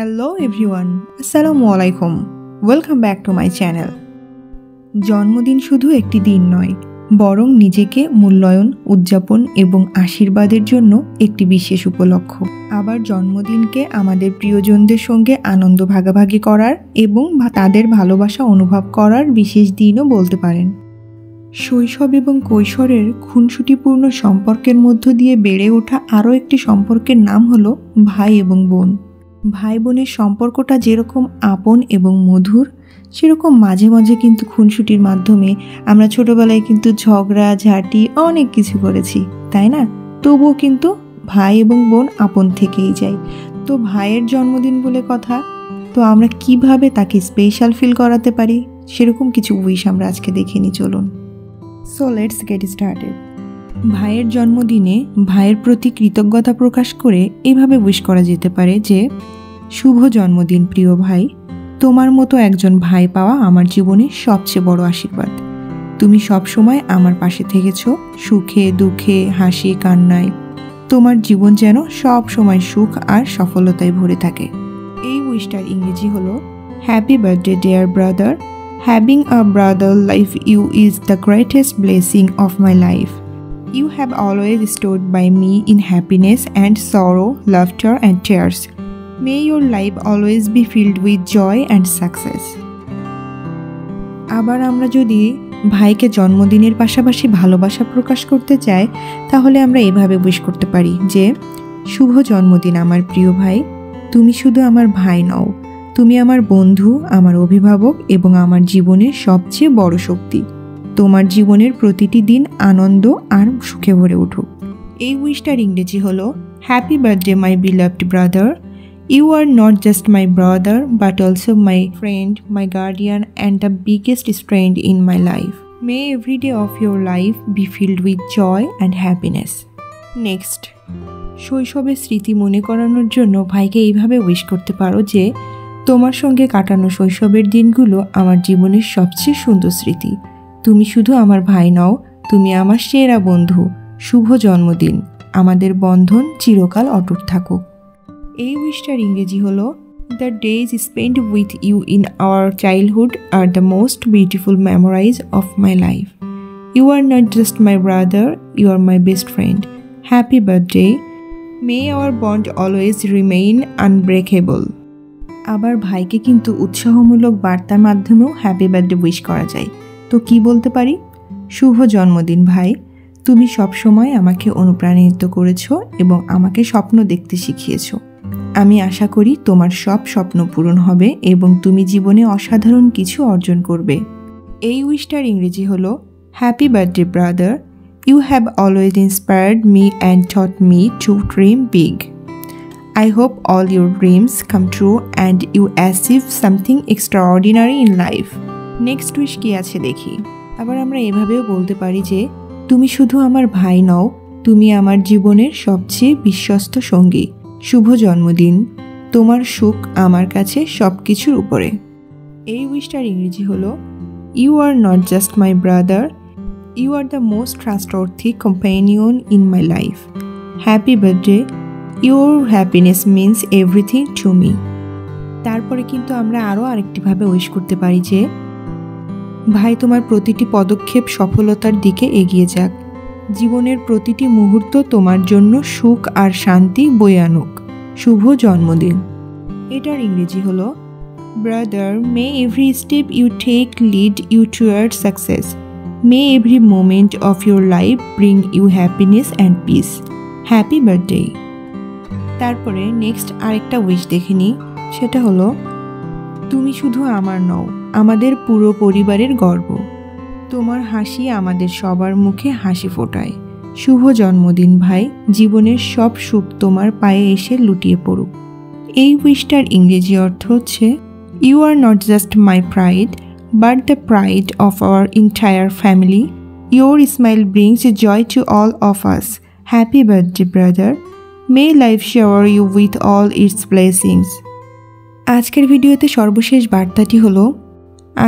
Hello everyone, আসসালামু আলাইকুম। Welcome back to my channel. জন্মদিন শুধু একটি দিন নয়, বরং নিজেকে মূল্যায়ন, উদযাপন এবং আশীর্বাদের জন্য একটি বিশেষ উপলক্ষ। আবার জন্মদিনকে আমাদের প্রিয়জনদের সঙ্গে আনন্দ ভাগাভাগি করার এবং তাদের ভালোবাসা অনুভব করার বিশেষ দিনও বলতে পারেন। শৈশব এবং কৈশোরের খুনসুটিপূর্ণ সম্পর্কের মধ্য দিয়ে বেড়ে ওঠা আরও একটি সম্পর্কের নাম হলো ভাই এবং বোন। ভাই বোনের সম্পর্কটা যেরকম আপন এবং মধুর, সেরকম মাঝে মাঝে কিন্তু খুনসুটির মাধ্যমে আমরা ছোটোবেলায় কিন্তু ঝগড়া ঝাঁটি অনেক কিছু করেছি, তাই না? তবুও কিন্তু ভাই এবং বোন আপন থেকেই যায়। তো ভাইয়ের জন্মদিন বলে কথা, তো আমরা কিভাবে তাকে স্পেশাল ফিল করাতে পারি সেরকম কিছু উইশ আমরা আজকে দেখে নিই, চলুন। So let's get started. ভাইয়ের জন্মদিনে ভাইয়ের প্রতি কৃতজ্ঞতা প্রকাশ করে এভাবে উইশ করা যেতে পারে যে, শুভ জন্মদিন প্রিয় ভাই, তোমার মতো একজন ভাই পাওয়া আমার জীবনে সবচেয়ে বড় আশীর্বাদ। তুমি সবসময় আমার পাশে থেকেছ, সুখে দুঃখে হাসি কান্নায়। তোমার জীবন যেন সব সময় সুখ আর সফলতায় ভরে থাকে। এই উইশটার ইংরেজি হলো, happy birthday dear brother, having a brother like you is the greatest blessing of my life. You have always stood by me in happiness and sorrow, laughter and tears. May your life always be filled with joy and success. আবার আমরা যদি ভাইকে জন্মদিনের পাশাপাশি ভালোবাসা প্রকাশ করতে চাই, তাহলে আমরা এভাবে উইশ করতে পারি যে, শুভ জন্মদিন আমার প্রিয় ভাই, তুমি শুধু আমার ভাই নও, তুমি আমার বন্ধু, আমার অভিভাবক এবং আমার জীবনের সবচেয়ে বড় শক্তি। তোমার জীবনের প্রতিটি দিন আনন্দ আর সুখে ভরে উঠুক। এই উইশটার ইংরেজি হলো, happy birthday my beloved brother, you are not just my brother but also my friend, my guardian and the biggest strength in my life. May every day of your life be filled with joy and happiness. Next, শৈশবের স্মৃতি মনে করানোর জন্য ভাইকে এইভাবে wish করতে পারো যে, তোমার সঙ্গে কাটানো শৈশবের দিনগুলো আমার জীবনের সবচেয়ে সুন্দর স্মৃতি। তুমি শুধু আমার ভাই নও, তুমি আমার সেরা বন্ধু। শুভ জন্মদিন, আমাদের বন্ধন চিরকাল অটুট থাকুক। এই উইশটার ইংরেজি হলো, the days spend with you in our childhood are the most beautiful memorise of my life. You are not just my brother, you are my best friend. Happy birthday, may our bond always remain unbreakable. আবার ভাইকে কিন্তু উৎসাহমূলক বার্তার মাধ্যমেও happy birthday wish করা যায়। তো কি বলতে পারি? শুভ জন্মদিন ভাই, তুমি সবসময় আমাকে অনুপ্রাণিত করেছো এবং আমাকে স্বপ্ন দেখতে শিখিয়েছো। আমি আশা করি তোমার সব স্বপ্ন পূরণ হবে এবং তুমি জীবনে অসাধারণ কিছু অর্জন করবে। এই উইশটার ইংরেজি হলো, happy birthday brother, you have always inspired me and taught me to dream big. I hope all your dreams come true and you achieve something extraordinary in life. Next wish কি আছে দেখি। আবার আমরা এভাবেও বলতে পারি যে, তুমি শুধু আমার ভাই নও, তুমি আমার জীবনের সবচেয়ে বিশ্বস্ত সঙ্গী। শুভ জন্মদিন, তোমার সুখ আমার কাছে সব কিছুর উপরে। এই উইশটার ইংরেজি হলো, you are not just my brother, you are the most trustworthy companion in my life. Happy birthday, your happiness means everything to me. তারপরে কিন্তু আমরা আরও আরেকটিভাবে উইশ করতে পারি যে, ভাই তোমার প্রতিটি পদক্ষেপ সফলতার দিকে এগিয়ে যাক। জীবনের প্রতিটি মুহূর্ত তোমার জন্য সুখ আর শান্তি বয়ে আনুক। শুভ জন্মদিন। এটার ইংরেজি হলো, brother, may every step you take lead you toward success. May every moment of your life bring you happiness and peace. Happy birthday. তারপরে নেক্সট আরেকটা উইশ দেখে নিই, সেটা হলো, তুমি শুধু আমার নও, আমাদের পুরো পরিবারের গর্ব। তোমার হাসি আমাদের সবার মুখে হাসি ফোটায়। শুভ জন্মদিন ভাই, জীবনের সব সুখ তোমার পায়ে এসে লুটিয়ে পড়ুক। এই উইশটার ইংরেজি অর্থ হচ্ছে, you are not just my pride but the pride of our entire family. Your smile brings joy to all of us. Happy birthday brother, may life shower you with all its blessings. আজকের ভিডিওতে সর্বশেষ বার্তাটি হলো,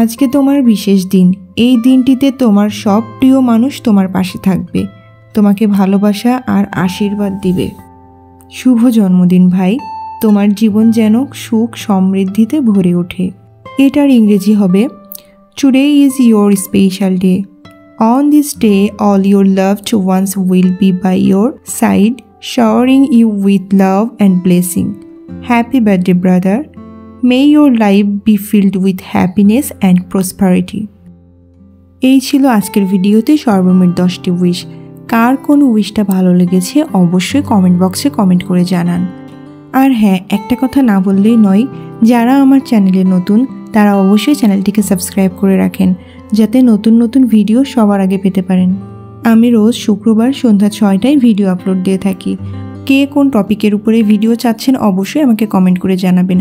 আজকে তোমার বিশেষ দিন। এই দিনটিতে তোমার সব প্রিয় মানুষ তোমার পাশে থাকবে, তোমাকে ভালোবাসা আর আশীর্বাদ দিবে। শুভ জন্মদিন ভাই, তোমার জীবন যেন সুখ সমৃদ্ধিতে ভরে ওঠে। এটার ইংরেজি হবে today is your special day. On this day, all your loved ones will be by your side, showering you with love and blessing. Happy birthday, brother. May your life be filled with happiness and prosperity. এই ছিল আজকের ভিডিওতে সর্বমোট 10টি wish. কার কোন wish ভালো লেগেছে অবশ্যই কমেন্ট বক্সে কমেন্ট করে জানান। আর হ্যাঁ, একটা কথা না বললেই নয়, যারা আমার চ্যানেলে নতুন তারা অবশ্যই চ্যানেলটিকে সাবস্ক্রাইব করে রাখেন, যাতে নতুন নতুন ভিডিও সবার আগে পেতে পারেন। আমি রোজ শুক্রবার সন্ধ্যা 6টায় ভিডিও আপলোড দিয়ে থাকি। কে কোন টপিকের উপরে ভিডিও চাচ্ছেন অবশ্যই আমাকে কমেন্ট করে জানাবেন।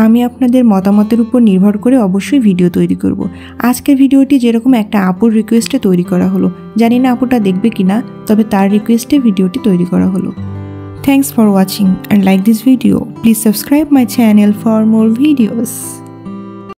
আমি আপনাদের মতামতের উপর নির্ভর করে অবশ্যই ভিডিও তৈরি করব। আজকের ভিডিওটি যেরকম একটা আপুর রিকোয়েস্টে তৈরি করা হলো, জানি না আপুটা দেখবে কিনা, তবে তার রিকোয়েস্টে ভিডিওটি তৈরি করা হলো। Thanks for watching and like this video. Please subscribe my channel for more videos.